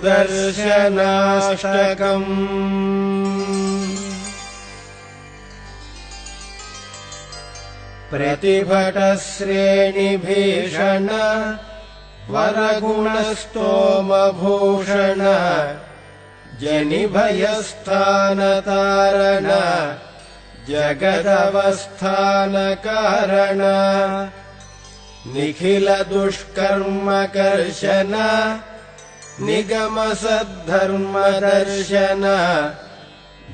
सुदर्शनाष्टकम्। प्रतिभटश्रेणिभीषण वरगुणस्तोमभूषण जनिभयस्थानतारण जगदवस्थानकारण निखिलदुष्कर्मकर्शन निगमसद्धर्मदर्शन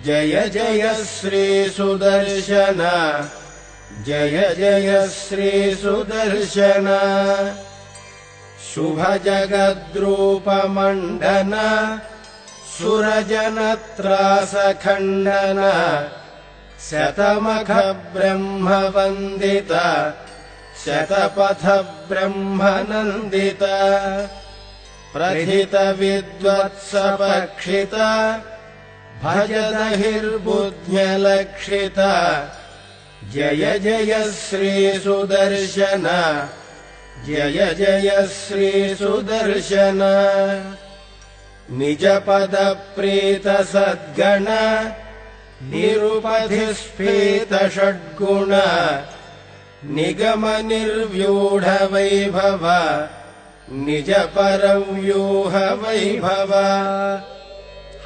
जय जय श्रीसुदर्शन जय जय श्रीसुदर्शन। शुभजगद्रूपमण्डन सुरजनत्रासखण्डन शतमखब्रह्मवन्दित शतपथब्रह्मनन्दित प्रथितविद्वत्सपक्षित भजदहिर्बुद्ध्यलक्षित जय जय श्रीसुदर्शन जय जय श्रीसुदर्शन। निजपदप्रीतसद्गण निरुपधिस्फीतषड्गुण निगमनिर्व्यूढवैभव निजपरव्यूहवैभव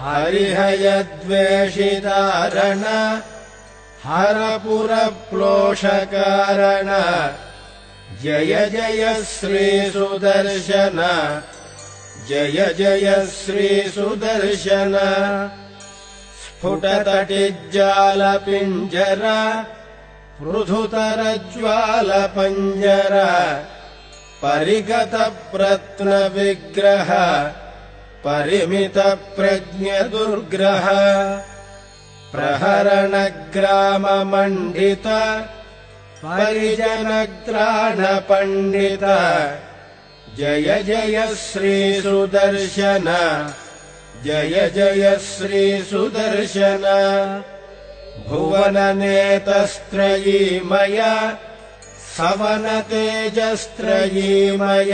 हरिहयद्वेषितारण हरपुरप्लोषकारण जय जय श्रीसुदर्शन जय जय श्रीसुदर्शन। स्फुटतटिज्जालपिञ्जर पृथुतरज्वालपञ्जर परिगतप्रत्नविग्रह परिमितप्रज्ञदुर्ग्रह प्रहरणग्राममण्डित परिजनग्राणपण्डित जय जय श्रीसुदर्शन जय जय श्रीसुदर्शन। भुवननेतस्त्रयीमय सवनतेजस्त्रयीमय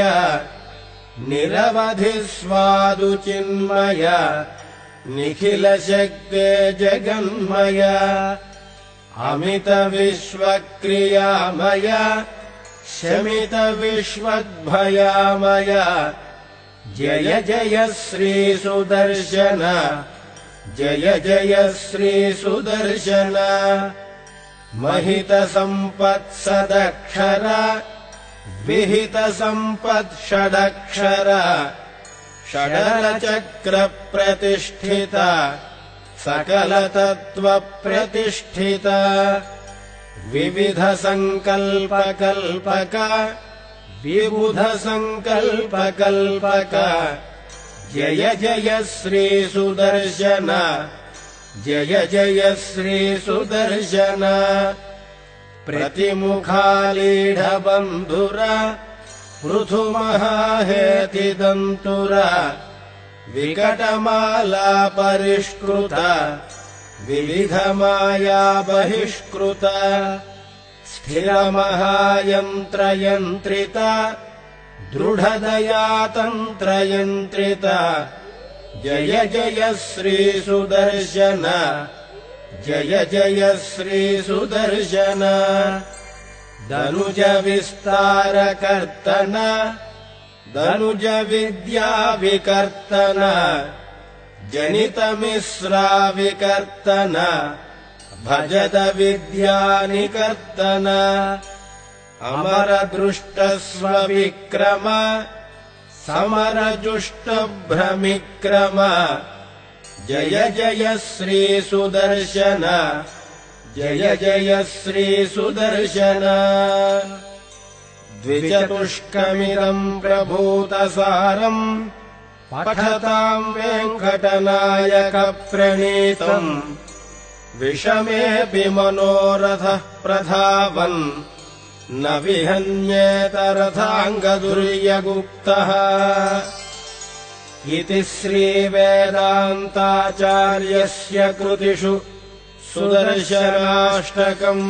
निरवधिस्वादुचिन्मय निखिलशक्ते जगन्मय अमितविश्वक्रियामय शमितविश्वद्भयामय जय जय श्रीसुदर्शन जय जय श्रीसुदर्शन। महितसम्पत्सदक्षर विहितसम्पत्षडक्षर षडरचक्रप्रतिष्ठित सकलतत्त्वप्रतिष्ठित विविधसङ्कल्पकल्पक विबुधसङ्कल्पकल्पक जय जय श्रीसुदर्शन जय जय श्रीसुदर्शन। प्रतिमुखालीढबन्धुर पृथुमहाहेतिदन्तुर विकटमालापरिष्कृत विविधमाया बहिष्कृत स्थिरमहायन्त्रयन्त्रित दृढदयातन्त्रयन्त्रित जय जय श्रीसुदर्शन जय जय श्रीसुदर्शन। धनुजविस्तारकर्तन धनुजविद्याविकर्तन जनितमिश्राविकर्तन भजदविद्यानिकर्तन अमरदृष्टस्वविक्रम समरजुष्टभ्रमिक्रम जय जय श्रीसुदर्शन जय जय श्रीसुदर्शन। द्विचतुष्कमिदम् प्रभूतसारम् पठताम् वेङ्कटनायकप्रणीतम् विषमेऽपि मनोरथः प्रधावन् न विहन्येतरथाङ्गदुर्यगुप्तः इति श्रीवेदान्ताचार्यस्य कृतिषु सुदर्शनाष्टकम्।